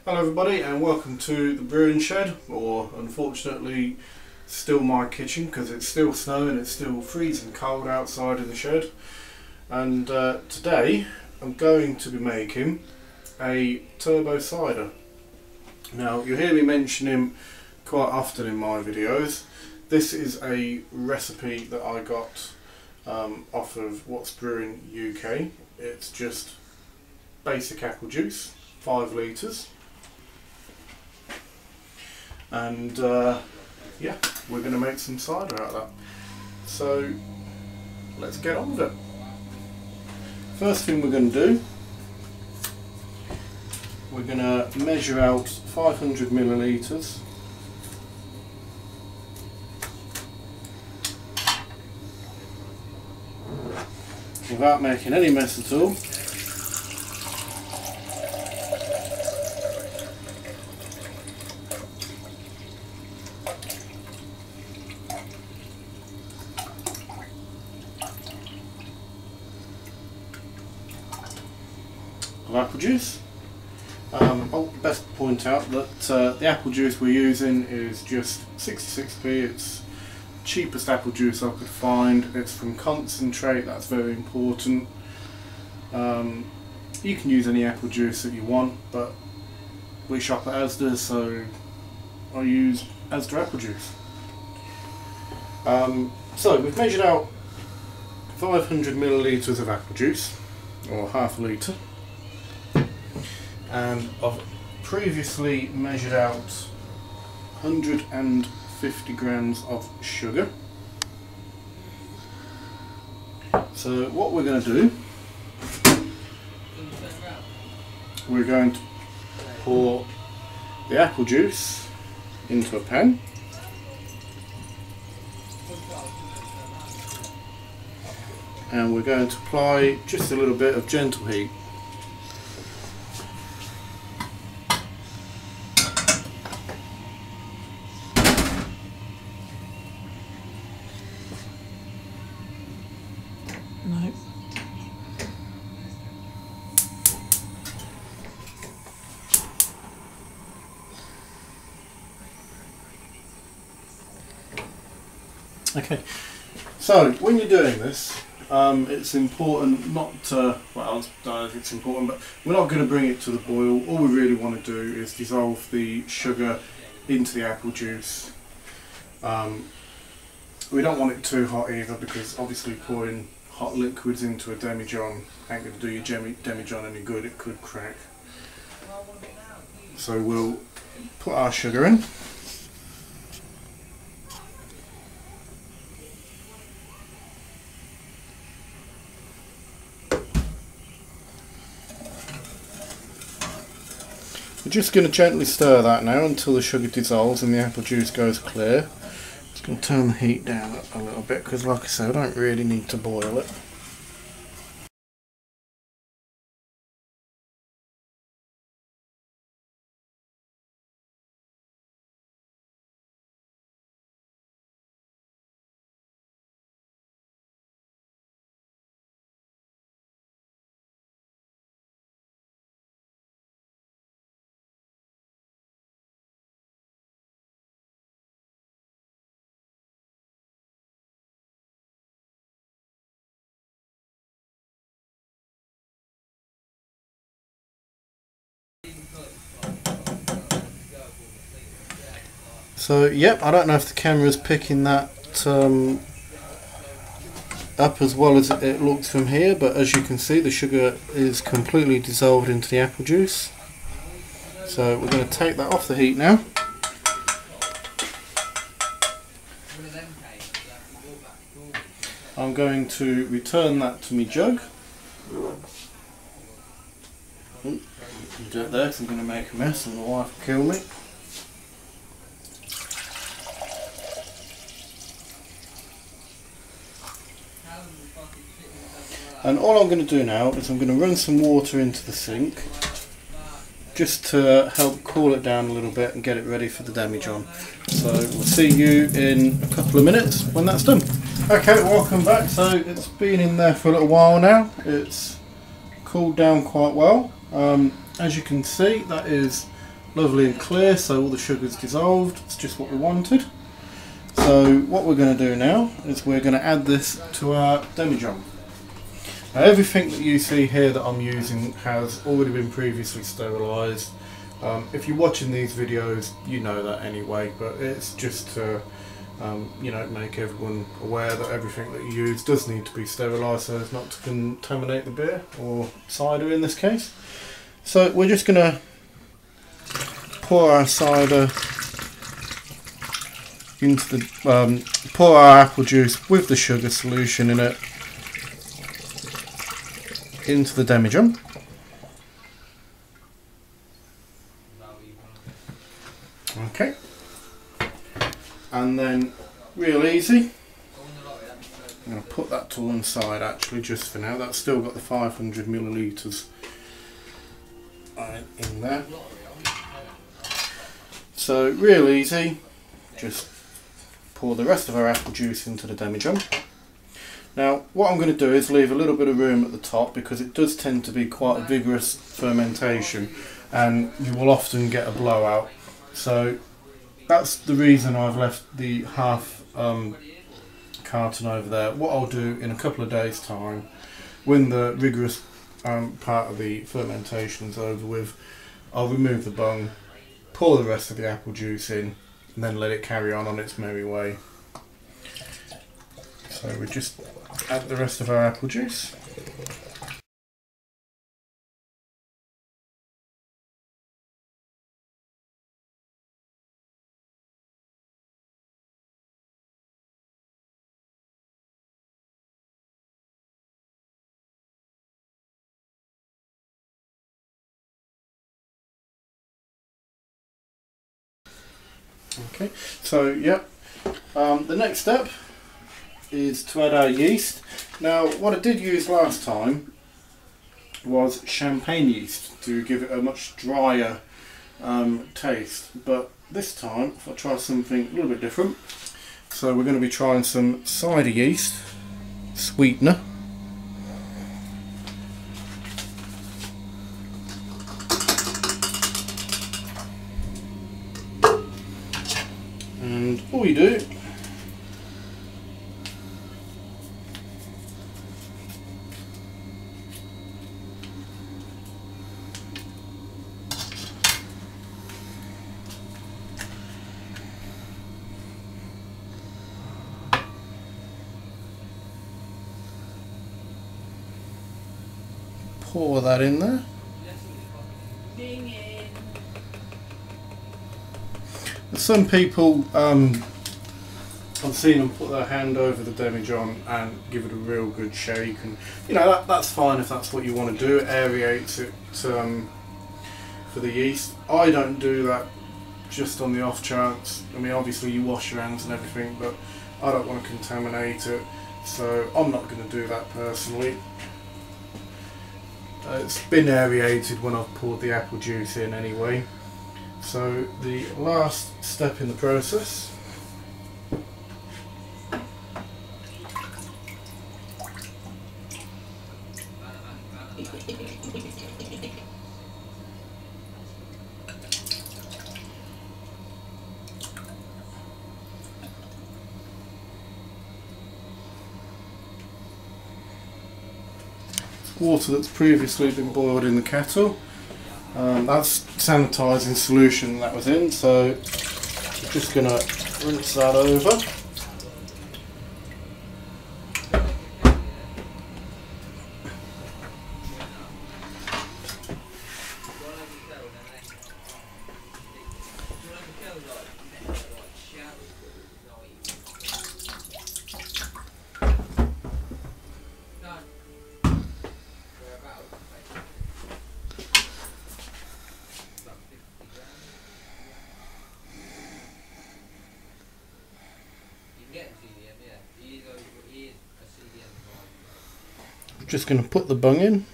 Hello everybody and welcome to the brewing shed, or unfortunately still my kitchen because it's still snowing, it's still freezing cold outside in the shed. And today I'm going to be making a turbo cider. Now you'll hear me mention him quite often in my videos. This is a recipe that I got off of What's Brewing UK. It's just basic apple juice, 5 litres. And yeah, we're going to make some cider out of that. So let's get on with it. First thing we're going to do, we're going to measure out 500 millilitres. Without making any mess at all. Of apple juice. I'll best point out that the apple juice we're using is just 66p. It's the cheapest apple juice I could find. It's from concentrate, that's very important. You can use any apple juice that you want, but we shop at Asda, so I use Asda apple juice. So we've measured out 500 millilitres of apple juice, or half a litre. And I've previously measured out 150 grams of sugar. So what we're going to do, we're going to pour the apple juice into a pan. And we're going to apply just a little bit of gentle heat. No. Okay, so when you're doing this, it's important not to, well, it's important, but we're not going to bring it to the boil. All we really want to do is dissolve the sugar into the apple juice. We don't want it too hot either, because obviously pouring hot liquids into a demijhon ain't going to do your demijhon any good, it could crack. So we'll put our sugar in. We're just going to gently stir that now until the sugar dissolves and the apple juice goes clear. Just going to turn the heat down a little bit because, like I said, I don't really need to boil it. So yep, I don't know if the camera's picking that up as well as it looks from here, but as you can see the sugar is completely dissolved into the apple juice. So we're going to take that off the heat now. I'm going to return that to my jug. Do it there because I'm going to make a mess and my wife will kill me. And all I'm going to do now is I'm going to run some water into the sink just to help cool it down a little bit and get it ready for the demijhon. So we'll see you in a couple of minutes when that's done. Okay, welcome back. So it's been in there for a little while now. It's cooled down quite well. As you can see, that is lovely and clear, so all the sugar's dissolved. It's just what we wanted. So what we're going to do now is we're going to add this to our demijhon. Now everything that you see here that I'm using has already been previously sterilised. If you're watching these videos, you know that anyway, but it's just to you know, make everyone aware that everything that you use does need to be sterilised so as not to contaminate the beer, or cider in this case. So we're just going to pour our cider into the pour our apple juice with the sugar solution in it into the demijhon. Okay, and then real easy, I'm going to put that to one side actually just for now. That's still got the 500 millilitres in there. So real easy, just pour the rest of our apple juice into the demijhon. Now what I'm going to do is leave a little bit of room at the top because it does tend to be quite a vigorous fermentation and you will often get a blowout. So that's the reason I've left the half carton over there. What I'll do in a couple of days time, when the rigorous part of the fermentation is over with, I'll remove the bung, pour the rest of the apple juice in and then let it carry on its merry way. So we just add the rest of our apple juice. Okay, so yep, the next step is to add our yeast. Now what I did use last time was champagne yeast to give it a much drier taste, but this time I'll try something a little bit different. So we're going to be trying some cider yeast, sweetener. And all you do pour that in there. Some people, I've seen them put their hand over the demijhon and give it a real good shake, and you know that's fine if that's what you want to do. It aerates it for the yeast. I don't do that just on the off chance. I mean, obviously you wash your hands and everything, but I don't want to contaminate it, so I'm not going to do that personally. It's been aerated when I've poured the apple juice in anyway. So the last step in the process water that's previously been boiled in the kettle. That's sanitising solution that was in, so I'm just going to rinse that over. Just going to put the bung in.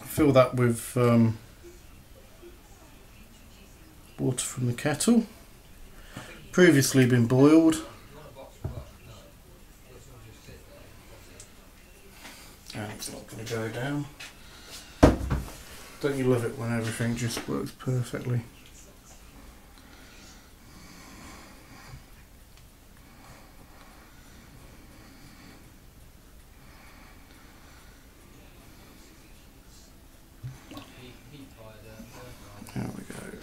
Fill that with water from the kettle, previously been boiled. Don't you love it when everything just works perfectly? There we go.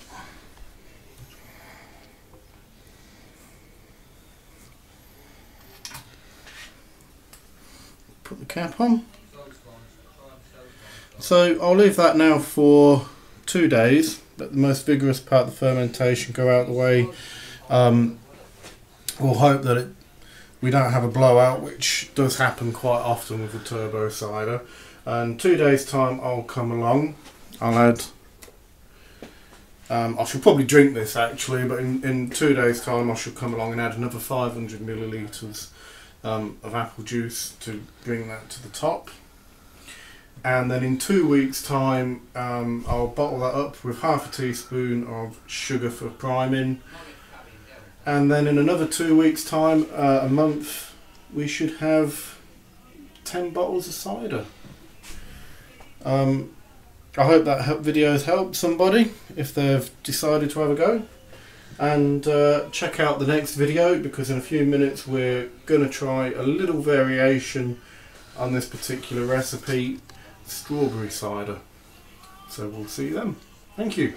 Put the cap on. So I'll leave that now for 2 days. Let the most vigorous part of the fermentation go out the way. We'll hope that we don't have a blowout, which does happen quite often with the turbo cider. And 2 days time I'll come along. I'll add, I should probably drink this actually, but in 2 days time I should come along and add another 500 millilitres of apple juice to bring that to the top. And then in 2 weeks time I'll bottle that up with half a teaspoon of sugar for priming, and then in another 2 weeks time, a month, we should have 10 bottles of cider. I hope that video has helped somebody if they've decided to have a go. And check out the next video, because in a few minutes we're going to try a little variation on this particular recipe, strawberry cider. So we'll see you then. Thank you.